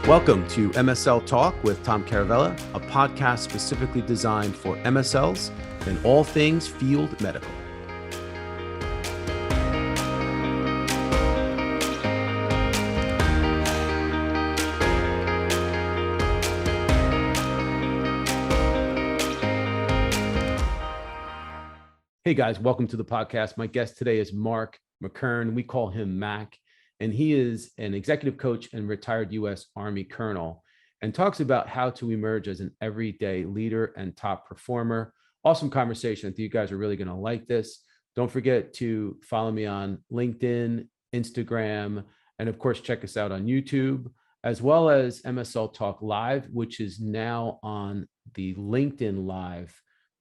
Welcome to MSL Talk with Tom Caravela, a podcast specifically designed for MSLs and all things field medical. Hey guys, welcome to the podcast. My guest today is Mark McKern. We call him Mac, and he is an executive coach and retired U.S. Army colonel, and talks about how to emerge as an everyday leader and top performer. Awesome conversation. I think you guys are really going to like this. Don't forget to follow me on LinkedIn, Instagram, and of course, check us out on YouTube, as well as MSL Talk Live, which is now on the LinkedIn Live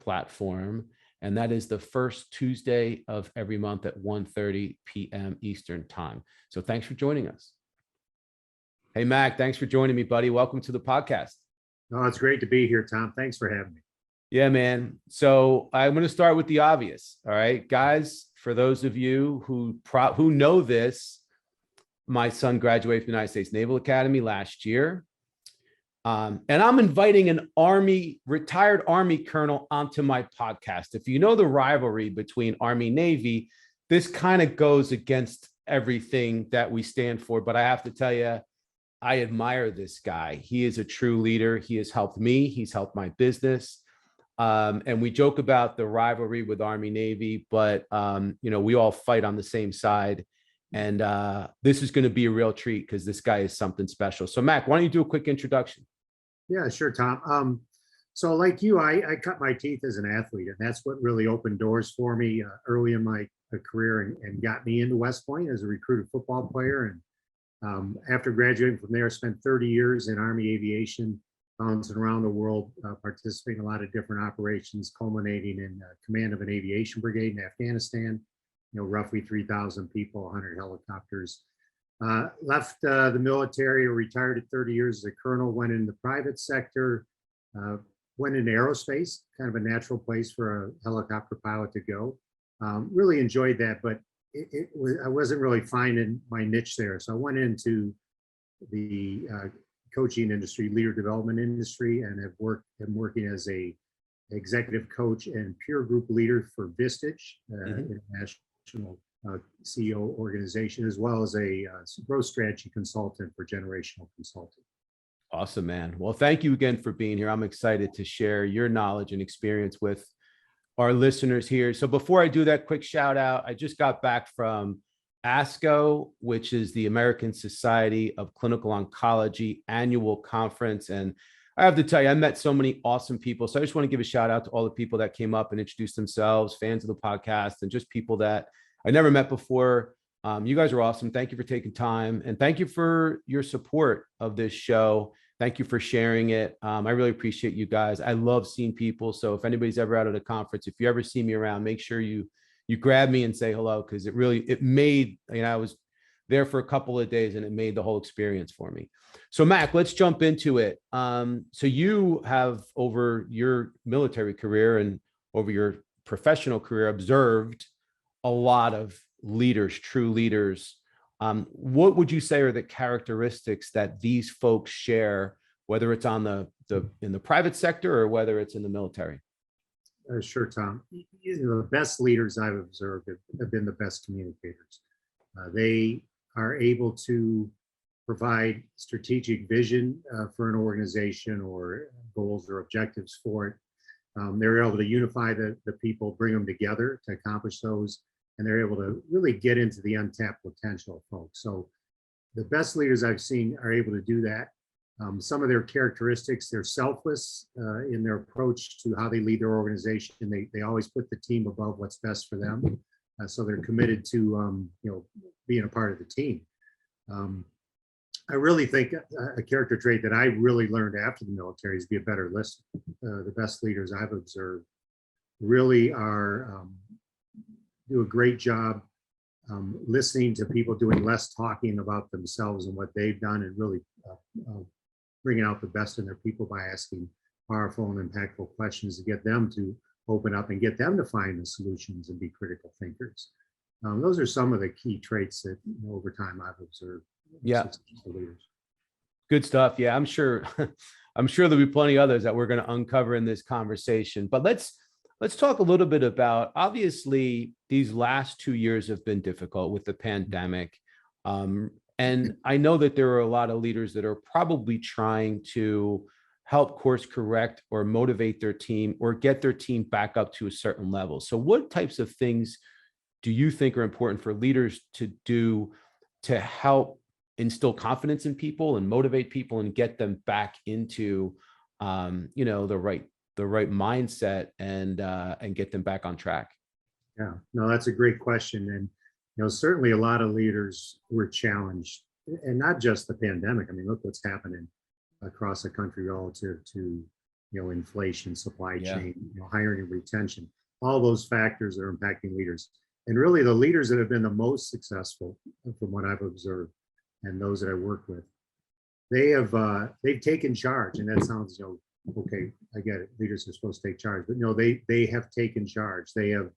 platform. And that is the first Tuesday of every month at 1:30 p.m. Eastern time. So thanks for joining us. Hey, Mac, thanks for joining me, buddy. Welcome to the podcast. Oh, it's great to be here, Tom. Thanks for having me. Yeah, man. So I'm going to start with the obvious. All right, guys, for those of you who know this, my son graduated from the United States Naval Academy last year. And I'm inviting an retired Army colonel onto my podcast. If you know the rivalry between Army Navy, this kind of goes against everything that we stand for. But I have to tell you, I admire this guy. He is a true leader. He has helped me. He's helped my business. And we joke about the rivalry with Army Navy, but we all fight on the same side. And this is going to be a real treat because this guy is something special. So Mac, why don't you do a quick introduction? Yeah, sure, Tom. So like you, I cut my teeth as an athlete, and that's what really opened doors for me early in my career and got me into West Point as a recruited football player. And after graduating from there, I spent 30 years in Army aviation, bouncing around the world, participating in a lot of different operations, culminating in command of an aviation brigade in Afghanistan, roughly 3,000 people, 100 helicopters. Left the military, or retired at 30 years as a colonel, went in the private sector, went into aerospace, kind of a natural place for a helicopter pilot to go. Really enjoyed that, but I wasn't really finding my niche there. So I went into the coaching industry, leader development industry, and am working as a executive coach and peer group leader for Vistage, international CEO organization, as well as a growth strategy consultant for Generational Consulting. Awesome, man. Well, thank you again for being here. I'm excited to share your knowledge and experience with our listeners here. So before I do that, quick shout out. I just got back from ASCO, which is the American Society of Clinical Oncology annual conference. And I have to tell you, I met so many awesome people. So I just want to give a shout out to all the people that came up and introduced themselves, fans of the podcast, and just people that I never met before. You guys are awesome. Thank you for taking time, and thank you for your support of this show. Thank you for sharing it. I really appreciate you guys. I love seeing people. So if anybody's ever out at a conference, if you ever see me around, make sure you grab me and say hello, because it made, I was there for a couple of days and it made the whole experience for me. So Mac, let's jump into it. So you have, over your military career and over your professional career, observed a lot of leaders, true leaders. What would you say are the characteristics that these folks share, whether it's on in the private sector or whether it's in the military? Sure, Tom. The best leaders I've observed have been the best communicators. They are able to provide strategic vision for an organization, or goals or objectives for it. They're able to unify the people, bring them together to accomplish those. And they're able to really get into the untapped potential of folks. So the best leaders I've seen are able to do that. Some of their characteristics, they're selfless in their approach to how they lead their organization. They always put the team above what's best for them. So they're committed to being a part of the team. I really think a character trait that I really learned after the military is be a better listener. The best leaders I've observed really are do a great job listening to people, doing less talking about themselves and what they've done, and really bringing out the best in their people by asking powerful and impactful questions to get them to open up and get them to find the solutions and be critical thinkers. Those are some of the key traits that over time I've observed. Yeah. Leaders. Good stuff. Yeah, I'm sure. I'm sure there'll be plenty others that we're going to uncover in this conversation. But let's talk a little bit about, obviously, these last 2 years have been difficult with the pandemic. And I know that there are a lot of leaders that are probably trying to help course correct or motivate their team or get their team back up to a certain level. So what types of things do you think are important for leaders to do to help instill confidence in people and motivate people and get them back into the right mindset and get them back on track? Yeah, no, that's a great question. And, certainly a lot of leaders were challenged, and not just the pandemic. I mean, look what's happening across the country relative to, inflation, supply Yeah. chain, hiring and retention, all those factors that are impacting leaders. And really the leaders that have been the most successful, from what I've observed, and those that I work with, they've taken charge. And that sounds, okay, I get it. Leaders are supposed to take charge, but no, they have taken charge. They have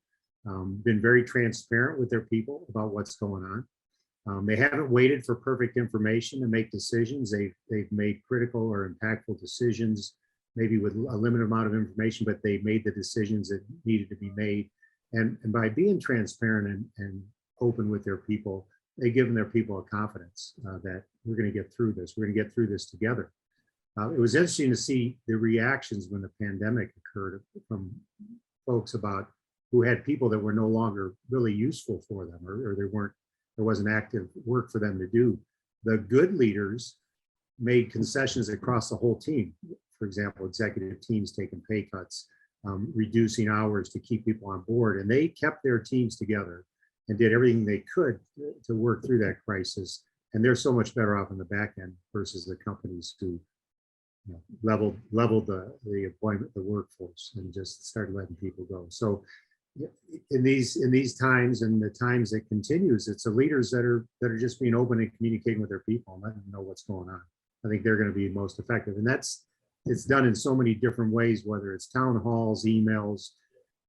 been very transparent with their people about what's going on. They haven't waited for perfect information to make decisions. They've made critical or impactful decisions, maybe with a limited amount of information, but they made the decisions that needed to be made. And by being transparent and open with their people, they've given their people a confidence that we're going to get through this. We're going to get through this together. It was interesting to see the reactions when the pandemic occurred from folks about who had people that were no longer really useful for them, or there wasn't active work for them to do. The good leaders made concessions across the whole team. For example, executive teams taking pay cuts, reducing hours to keep people on board, and they kept their teams together and did everything they could to work through that crisis. And they're so much better off in the back end versus the companies who leveled the employment, the workforce, and just started letting people go. So in these times and the times that continues, it's the leaders that are just being open and communicating with their people and letting them know what's going on. I think they're going to be most effective. And it's done in so many different ways, whether it's town halls, emails,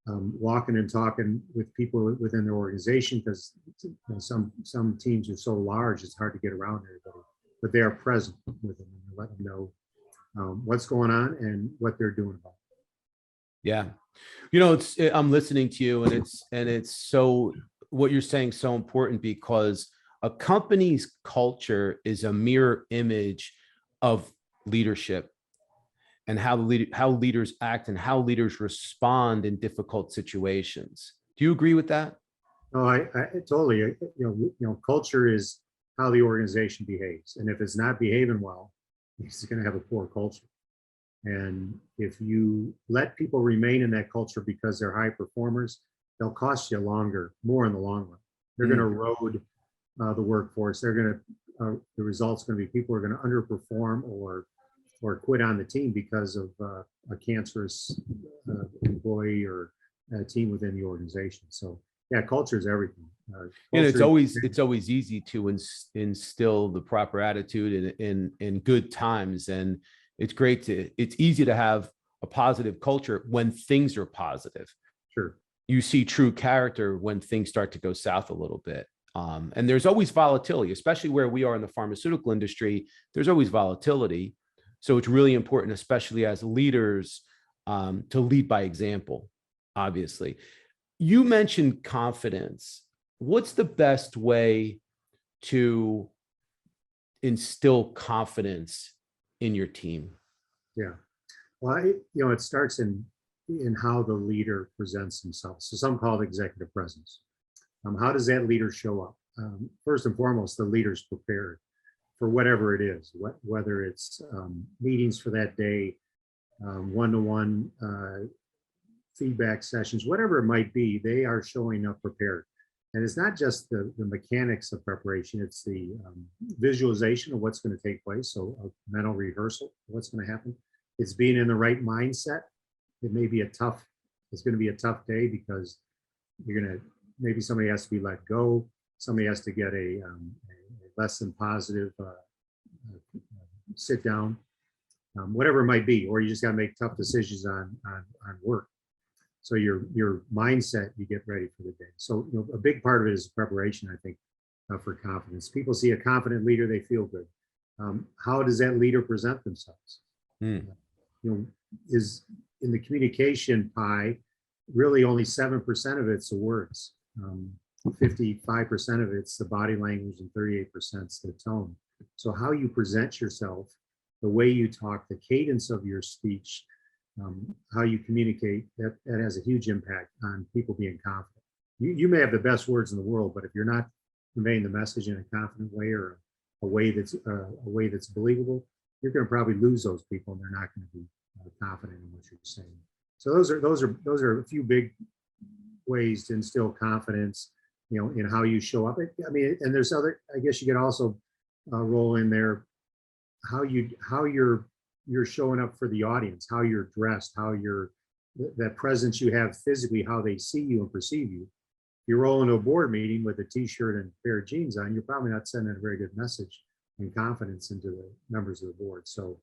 walking and talking with people within their organization, because some teams are so large, it's hard to get around everybody, but they are present with them and let them know what's going on and what they're doing about it. Yeah. I'm listening to you, and it's so, what you're saying is so important, because a company's culture is a mirror image of leadership and how leaders act and how leaders respond in difficult situations. Do you agree with that? No, I totally, culture is how the organization behaves. And if it's not behaving well, it's going to have a poor culture. And if you let people remain in that culture because they're high performers, they'll cost you more in the long run. They're going to erode the workforce. The result's going to be people are going to underperform or quit on the team because of a cancerous employee or a team within the organization. So yeah, culture is everything. And it's always easy to instill the proper attitude in good times, and it's easy to have a positive culture when things are positive. Sure. You see true character when things start to go south a little bit. And there's always volatility, especially where we are in the pharmaceutical industry. There's always volatility. So it's really important, especially as leaders, to lead by example, obviously. You mentioned confidence. What's the best way to instill confidence in your team? Yeah. Well, it starts in how the leader presents themselves. So some call it executive presence. How does that leader show up? First and foremost, the leader's prepared for whatever it is, whether it's meetings for that day, one-to-one feedback sessions, whatever it might be, they are showing up prepared. And it's not just the mechanics of preparation, it's the visualization of what's going to take place. So a mental rehearsal of what's going to happen. It's being in the right mindset. It's going to be a tough day because maybe somebody has to be let go. Somebody has to get a less than positive sit down, whatever it might be, or you just got to make tough decisions on work. So your mindset, you get ready for the day. So a big part of it is preparation, I think, for confidence. People see a confident leader, they feel good. How does that leader present themselves? Hmm. You know, is in the communication pie, really only 7% of it's the words. 55% of it's the body language and 38% is the tone. So how you present yourself, the way you talk, the cadence of your speech, how you communicate, that has a huge impact on people being confident. You may have the best words in the world, but if you're not conveying the message in a confident way or a way that's believable, you're going to probably lose those people, and they're not going to be confident in what you're saying. So those are a few big ways to instill confidence, you know, in how you show up. I mean, and there's other. I guess you could also roll in there how you're showing up for the audience, how you're dressed, how you're that presence you have physically, how they see you and perceive you. You roll into a board meeting with a t-shirt and a pair of jeans on, you're probably not sending a very good message and confidence into the members of the board. So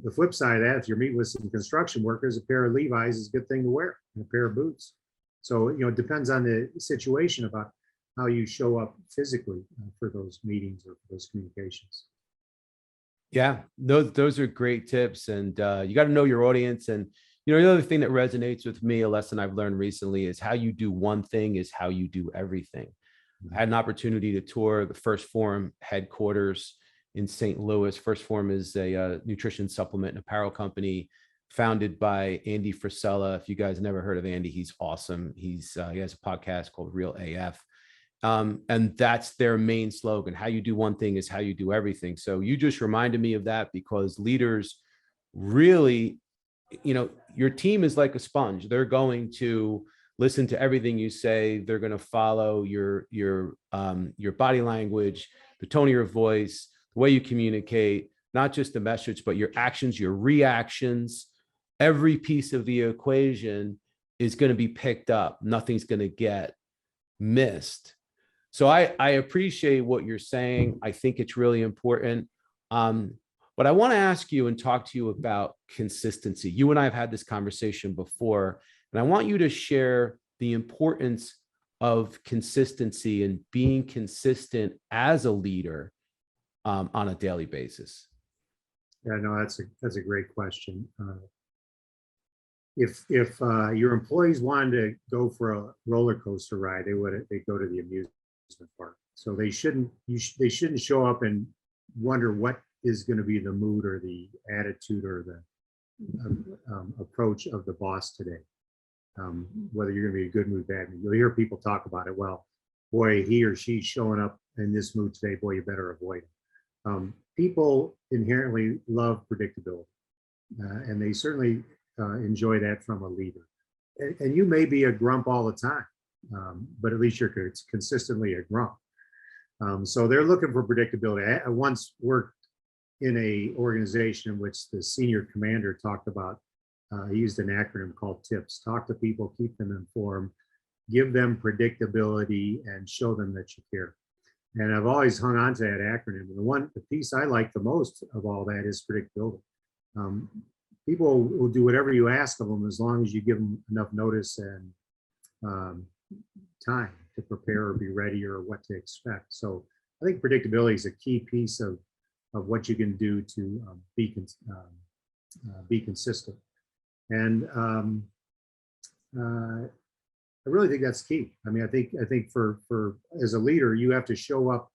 the flip side of that, if you're meeting with some construction workers, a pair of Levi's is a good thing to wear, and a pair of boots. So, you know, it depends on the situation about how you show up physically for those meetings or for those communications. Yeah, those are great tips. And you got to know your audience. And, you know, the other thing that resonates with me, a lesson I've learned recently, is how you do one thing is how you do everything. I had an opportunity to tour the First Form headquarters in St. Louis. First Form is a nutrition supplement and apparel company founded by Andy Frisella. If you guys never heard of Andy, he's awesome. He has a podcast called Real AF. And that's their main slogan. How you do one thing is how you do everything. So you just reminded me of that, because leaders really, you know, your team is like a sponge. They're going to listen to everything you say. They're going to follow your body language, the tone of your voice, the way you communicate, not just the message, but your actions, your reactions. Every piece of the equation is going to be picked up. Nothing's going to get missed. So I appreciate what you're saying. I think it's really important. But I want to ask you and talk to you about consistency. You and I have had this conversation before, and I want you to share the importance of consistency and being consistent as a leader on a daily basis. Yeah, no, that's a great question. If your employees wanted to go for a roller coaster ride, they go to the amusement park. So they shouldn't show up and wonder what is going to be the mood or the attitude or the approach of the boss today. Whether you're going to be a good mood, bad mood. You'll hear people talk about it. Well, boy, he or she's showing up in this mood today. Boy, you better avoid it. People inherently love predictability, and they certainly enjoy that from a leader. And you may be a grump all the time, but at least you're consistently a grump. So they're looking for predictability. I once worked in a organization in which the senior commander talked about, he used an acronym called TIPS: talk to people, keep them informed, give them predictability, and show them that you care. And I've always hung on to that acronym. And the piece I like the most of all that is predictability. People will do whatever you ask of them as long as you give them enough notice and time to prepare or be ready or what to expect. So I think predictability is a key piece of what you can do to be consistent. And I really think that's key. I mean, I think for as a leader, you have to show up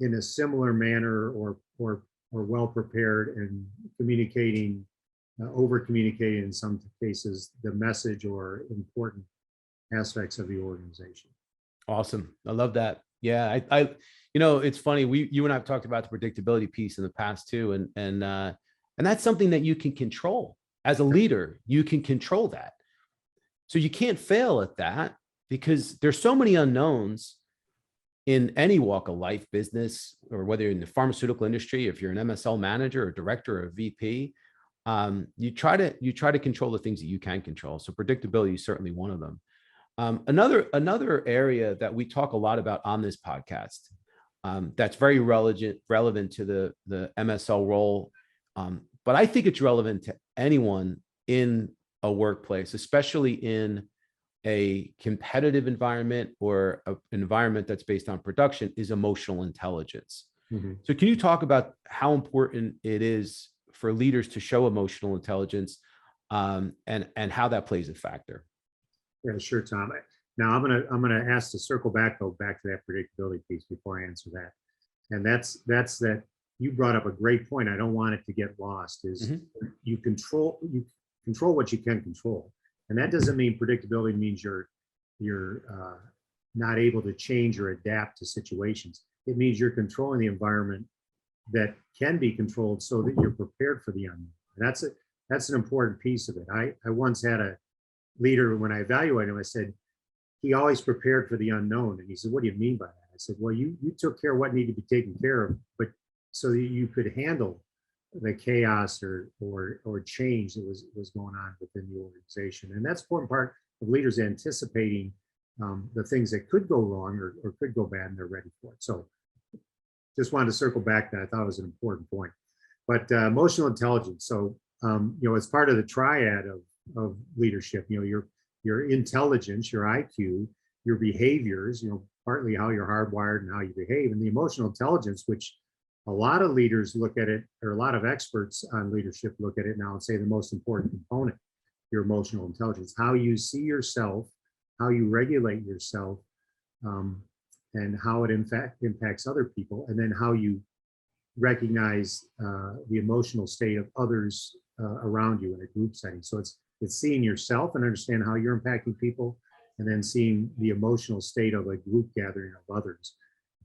in a similar manner or well prepared and communicating, over communicating in some cases, the message or important aspects of the organization. Awesome. I love that. Yeah. I you know, it's funny. You and I have talked about the predictability piece in the past too. And that's something that you can control as a leader. You can control that. So you can't fail at that, because there's so many unknowns in any walk of life, business, or whether you're in the pharmaceutical industry, if you're an MSL manager or director or VP, you try to control the things that you can control. So predictability is certainly one of them. Another area that we talk a lot about on this podcast, that's very relevant to the MSL role, but I think it's relevant to anyone in a workplace, especially in a competitive environment or an environment that's based on production, is emotional intelligence. Mhm. So can you talk about how important it is for leaders to show emotional intelligence, and how that plays a factor? Yeah, sure, Tom. Now I'm gonna ask to circle back though, back to that predictability piece before I answer that. And that's that you brought up a great point. I don't want it to get lost. Is Mhm. you control what you can control, and that doesn't mean predictability means you're not able to change or adapt to situations. It means you're controlling the environment that can be controlled so that you're prepared for the unknown. And that's an important piece of it. I once had a leader, when I evaluated him, I said, he always prepared for the unknown. And he said, what do you mean by that? I said, well, you took care of what needed to be taken care of, but so that you could handle the chaos or change that was going on within the organization. And that's an important part of leaders anticipating the things that could go wrong or could go bad, and they're ready for it. So just wanted to circle back that I thought was an important point. But emotional intelligence. So it's part of the triad of leadership. Your intelligence, your IQ, your behaviors. Partly how you're hardwired and how you behave, and the emotional intelligence, which a lot of leaders look at it, or a lot of experts on leadership look at it now and say the most important component, your emotional intelligence, how you see yourself, how you regulate yourself, and how it in fact impacts other people, and then how you recognize the emotional state of others around you in a group setting. So it's seeing yourself and understand how you're impacting people, and then seeing the emotional state of a group gathering of others.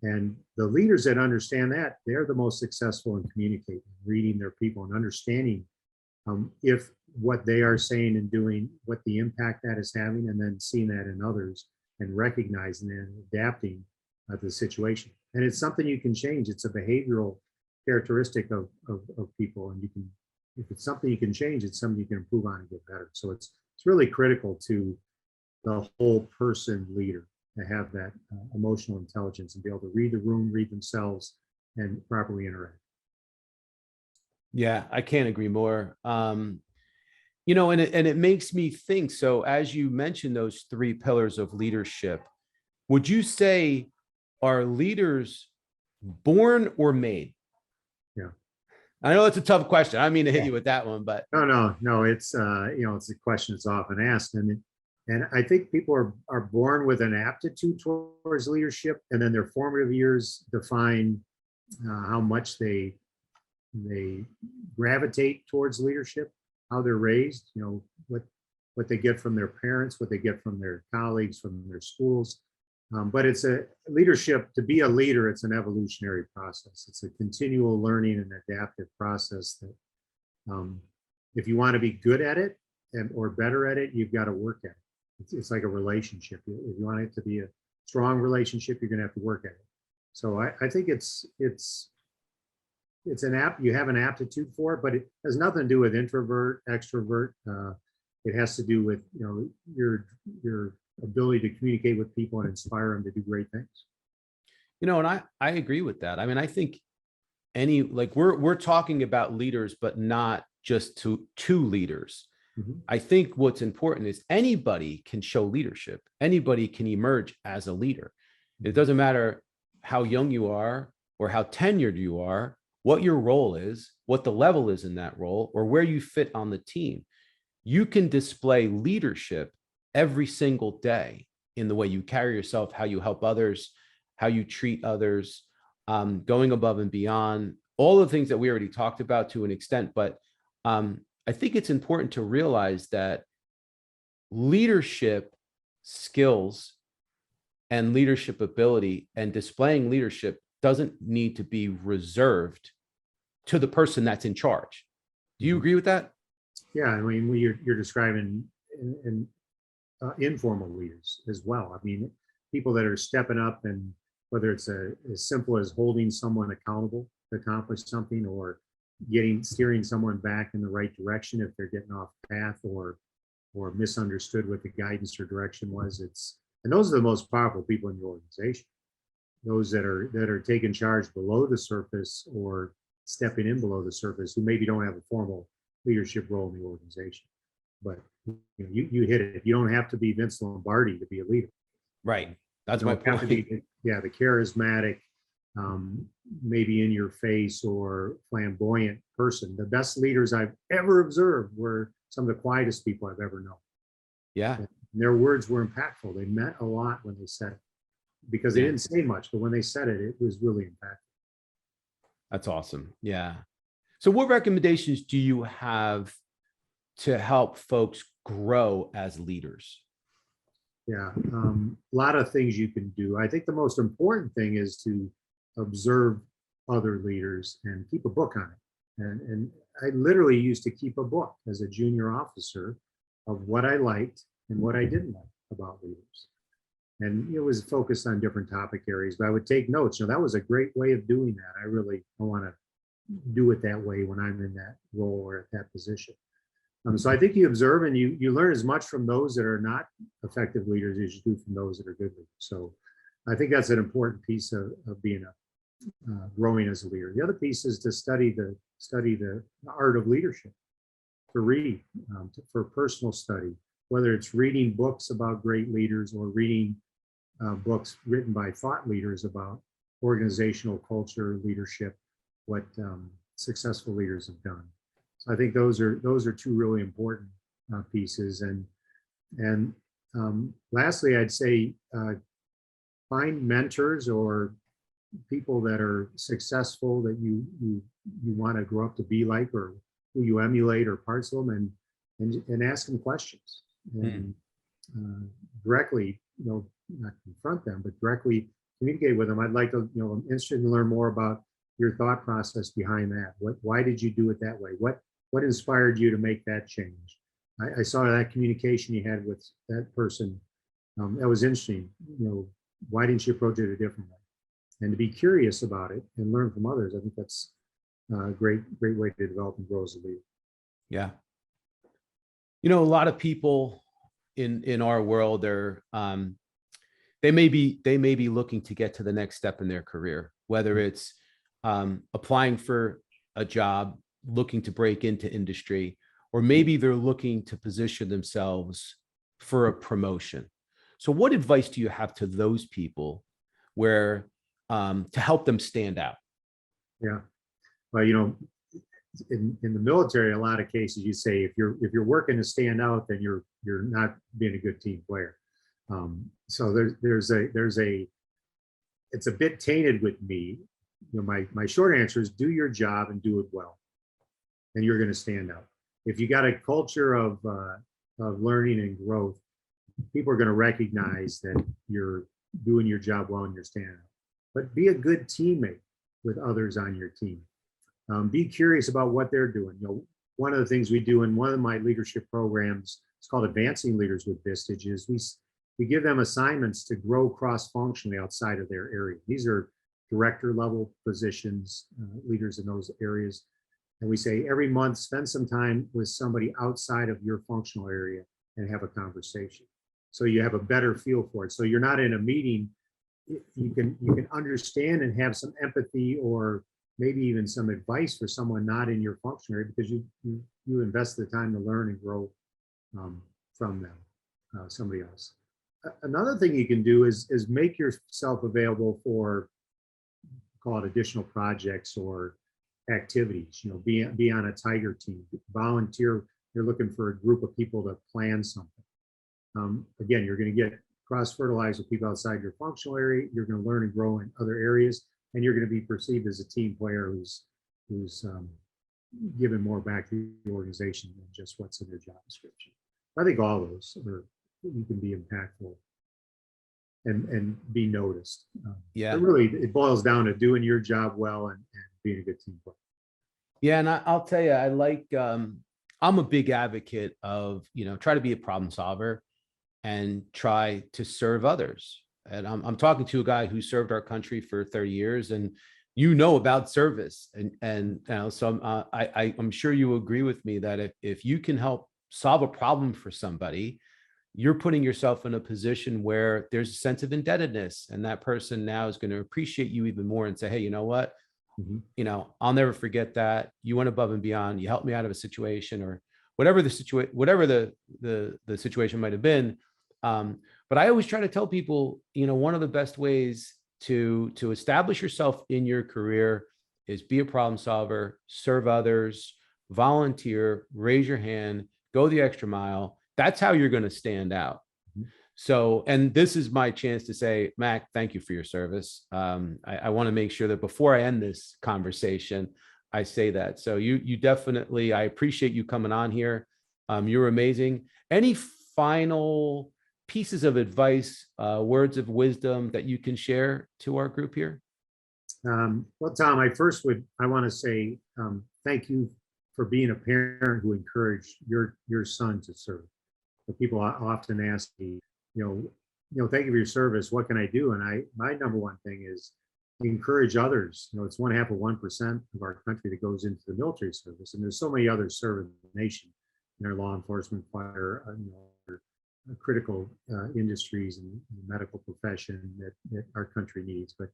And the leaders that understand that, they're the most successful in communicating, reading their people, and understanding if what they are saying and doing, what the impact that is having, and then seeing that in others and recognizing and adapting the situation. And it's something you can change. It's a behavioral characteristic of people, and if it's something you can change, it's something you can improve on and get better. So it's really critical to the whole person leader to have that emotional intelligence and be able to read the room, read themselves, and properly interact. Yeah, I can't agree more. And it makes me think. So as you mentioned those three pillars of leadership, would you say are leaders born or made? Yeah. I know it's a tough question. I didn't mean to hit Yeah. you with that one, but No. It's it's a question that's often asked, and I think people are born with an aptitude towards leadership, and then their formative years define how much they gravitate towards leadership, how they're raised, what they get from their parents, what they get from their colleagues, from their schools. But it's a leadership. To be a leader, it's an evolutionary process. It's a continual learning and adaptive process that if you want to be good at it or better at it, you've got to work at it. It's like a relationship. If you want it to be a strong relationship, you're going to have to work at it. So I think it's an app. You have an aptitude for it, but it has nothing to do with introvert, extrovert. It has to do with your ability to communicate with people and inspire them to do great things. and I agree with that. I mean, I think we're talking about leaders, but not just two leaders. Mhm. I think what's important is anybody can show leadership. Anybody can emerge as a leader. It doesn't matter how young you are or how tenured you are, what your role is, what the level is in that role, or where you fit on the team. You can display leadership every single day in the way you carry yourself, how you help others, how you treat others, going above and beyond, all the things that we already talked about to an extent. But I think it's important to realize that leadership skills and leadership ability and displaying leadership doesn't need to be reserved to the person that's in charge. Do you agree with that? Yeah, I mean, you're describing informal leaders as well. I mean, people that are stepping up, and whether it's as simple as holding someone accountable to accomplish something, or steering someone back in the right direction if they're getting off path or misunderstood what the guidance or direction was. And those are the most powerful people in the organization. Those that are taking charge below the surface or stepping in below the surface, who maybe don't have a formal leadership role in the organization. But you hit it. You don't have to be Vince Lombardi to be a leader. Right. That's You my don't have to point. be, the charismatic, maybe in your face or flamboyant person. The best leaders I've ever observed were some of the quietest people I've ever known. Yeah. And their words were impactful. They meant a lot when they said it, because they Yeah. didn't say much, but when they said it, it was really impactful. That's awesome. Yeah. So what recommendations do you have to help folks grow as leaders? Yeah, a lot of things you can do. I think the most important thing is to observe other leaders and keep a book on it. And I literally used to keep a book as a junior officer of what I liked and what I didn't like about leaders. And it was focused on different topic areas, but I would take notes. That was a great way of doing that. I really want to do it that way when I'm in that role or at that position. So I think you observe and you learn as much from those that are not effective leaders as you do from those that are good leaders. So I think that's an important piece of being growing as a leader. The other piece is to study the art of leadership, to read, for personal study, whether it's reading books about great leaders or reading books written by thought leaders about organizational culture, leadership, what successful leaders have done. So I think those are two really important pieces. And lastly, I'd say find mentors or people that are successful that you want to grow up to be like, or who you emulate, or parts of them, and ask them questions and directly, not confront them, but directly communicate with them. I'd like to, I'm interested to learn more about your thought process behind that. Why did you do it that way? What inspired you to make that change? I saw that communication you had with that person. That was interesting. Why didn't you approach it a different way? And to be curious about it and learn from others. I think that's a great way to develop and grow as a leader. Yeah. A lot of people in our world, they may be looking to get to the next step in their career, whether it's applying for a job, looking to break into industry, or maybe they're looking to position themselves for a promotion. So what advice do you have to those people where to help them stand out? Yeah. Well, in the military, a lot of cases you say if you're working to stand out, then you're not being a good team player. So there's a it's a bit tainted with me. My short answer is do your job and do it well, and you're going to stand out. If you got a culture of learning and growth, people are going to recognize that you're doing your job well and you're standing out. But be a good teammate with others on your team. Be curious about what they're doing. One of the things we do in one of my leadership programs, it's called Advancing Leaders with Vistage, is we give them assignments to grow cross-functionally outside of their area. These are director level positions, leaders in those areas. And we say every month, spend some time with somebody outside of your functional area and have a conversation. So you have a better feel for it. So you're not in a meeting, you can understand and have some empathy or maybe even some advice for someone not in your function area, because you invest the time to learn and grow from them, somebody else. Another thing you can do is make yourself available for, call it additional projects or activities. Be on a Tiger team, volunteer. You're looking for a group of people to plan something. Again, you're going to get cross-fertilized with people outside your functional area. You're going to learn and grow in other areas, and you're going to be perceived as a team player who's giving more back to the organization than just what's in their job description. I think all those you can be impactful and be noticed. Yeah. It boils down to doing your job well and being a good team player. Yeah, and I'll tell you, I like. I'm a big advocate of try to be a problem solver and try to serve others. And I'm talking to a guy who served our country for 30 years, and about service, and so I'm sure you agree with me that if you can help solve a problem for somebody, you're putting yourself in a position where there's a sense of indebtedness, and that person now is going to appreciate you even more and say, hey, you know what? Mm-hmm. I'll never forget that you went above and beyond. You helped me out of a situation, or whatever the situation might have been. But I always try to tell people, one of the best ways to establish yourself in your career is be a problem solver, serve others, volunteer, raise your hand, go the extra mile. That's how you're going to stand out. So, and this is my chance to say, Mac, thank you for your service. I want to make sure that before I end this conversation, I say that. So you definitely, I appreciate you coming on here. You're amazing. Any final pieces of advice, words of wisdom that you can share to our group here? Well, Tom, I want to say thank you for being a parent who encouraged your son to serve. So people often ask me, thank you for your service. What can I do? And my number one thing is encourage others. It's 1/2 of our country that goes into the military service, and there's so many others serving the nation in our law enforcement, fire, critical industries and the medical profession that our country needs. But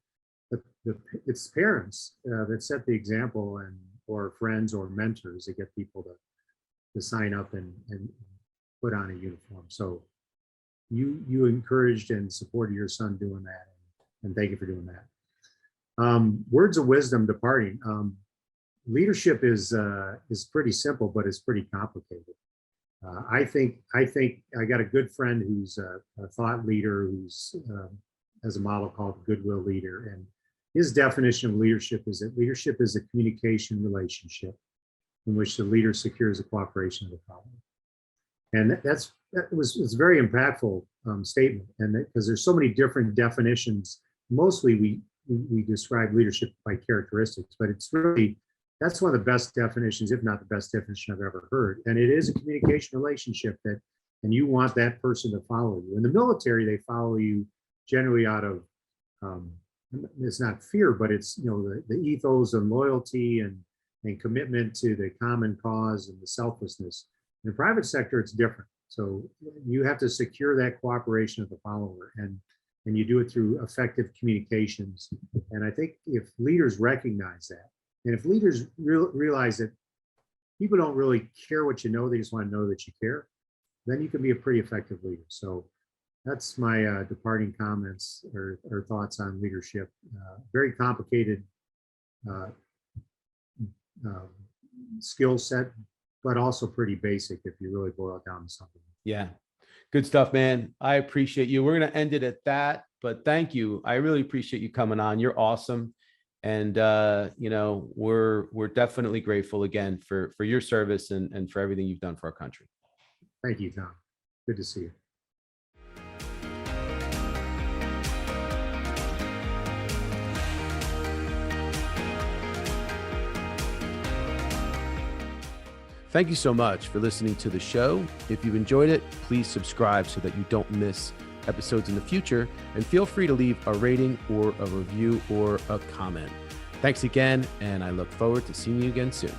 it's parents that set the example, or friends or mentors that get people to sign up and put on a uniform. So you encouraged and supported your son doing that, and thank you for doing that. Words of wisdom departing. Leadership is pretty simple, but it's pretty complicated. I think I got a good friend who's a thought leader who's has a model called Goodwill Leader, and his definition of leadership is that leadership is a communication relationship in which the leader secures the cooperation of the follower. And that was a very impactful statement, and because there's so many different definitions. Mostly we describe leadership by characteristics, but that's one of the best definitions, if not the best definition I've ever heard. And it is a communication relationship and you want that person to follow you. In the military, they follow you generally out of, it's not fear, but it's, the ethos and loyalty and commitment to the common cause and the selflessness. In the private sector, it's different. So you have to secure that cooperation of the follower, and you do it through effective communications. And I think if leaders recognize that, and if leaders realize that people don't really care what you know, they just want to know that you care, then you can be a pretty effective leader. So that's my departing comments or thoughts on leadership. Very complicated skill set, but also pretty basic if you really boil it down to something. Yeah. Good stuff, man. I appreciate you. We're going to end it at that, but thank you. I really appreciate you coming on. You're awesome. And, we're definitely grateful again for your service and for everything you've done for our country. Thank you, Tom. Good to see you. Thank you so much for listening to the show. If you've enjoyed it, please subscribe so that you don't miss episodes in the future, and feel free to leave a rating or a review or a comment. Thanks again, and I look forward to seeing you again soon.